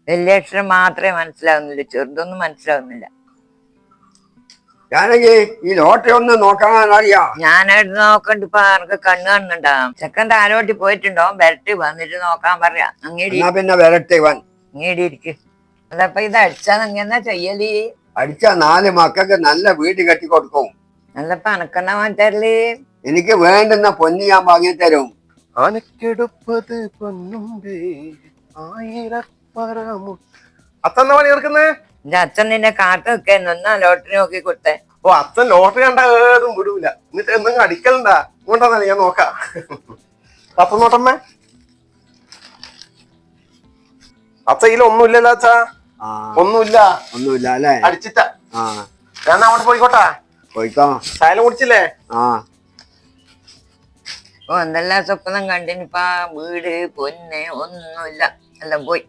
വലിയ അക്ഷരം മാത്രമേ മനസ്സിലാവുന്നില്ല, ചെറുതൊന്നും മനസ്സിലാവുന്നില്ല. ഞാനെങ്കിൽ ഈ ലോട്ടറി ഒന്ന് നോക്കാൻ അറിയാ. ഞാനായിട്ട് നോക്കണ്ട്. ഇപ്പൊ ആർക്ക് കണ്ണ് കാണുന്നുണ്ടാ? ചെക്കൻ താലോട്ടി പോയിട്ടുണ്ടോ? വരട്ട് വന്നിട്ട് നോക്കാൻ പറയാ. എന്നാ പിന്നെ വരട്ടെ വൻ അങ്ങേടിയിരിക്ക്. അതപ്പൊ ഇത് അടിച്ചാ എന്നാ ചെയ്യല്? അടിച്ച 4 മക്കൾക്ക് നല്ല വീട് കെട്ടിക്കൊടുക്കും. നല്ല പണക്കെണ്ണ മാറ്റല്ലേ? എനിക്ക് വേണ്ടുന്ന പൊന്ന് ഞാൻ വാങ്ങി തരും. ആനക്കെടുപ്പത് പൊന്നുമ്പേ ആയിരപ്പറമു. അച്ഛൻ പണി എടുക്കുന്നേ? എന്റെ അച്ഛൻ നിന്നെ കാത്തു നിൽക്കുന്നു. എന്നാ ലോട്ടറി നോക്കി കൊടുത്തേ. ഓ, അച്ഛൻ ലോട്ടറി കണ്ട ഏതും വിടൂല. എന്നിട്ട് എന്തെങ്കിലും അടിക്കലുണ്ടാ? ഇങ്ങോട്ടാ ഞാൻ നോക്കാം. അപ്പം നോട്ടമ്മേ, അച്ഛ ഇതിലൊന്നുമില്ലല്ലോ അച്ഛാ. ഒന്നുമില്ല അല്ലേ? അടിച്ചിട്ട. ഞാൻ അങ്ങോട്ട് പോയിക്കോട്ടാ. പോയിക്കോ. ചായ കുടിച്ചില്ലേ? ഓ, എന്തെല്ലാം സ്വപ്നം കണ്ടിനിപ്പാ. വീട് പൊന്ന് ഒന്നുമില്ല, എല്ലാം പോയി.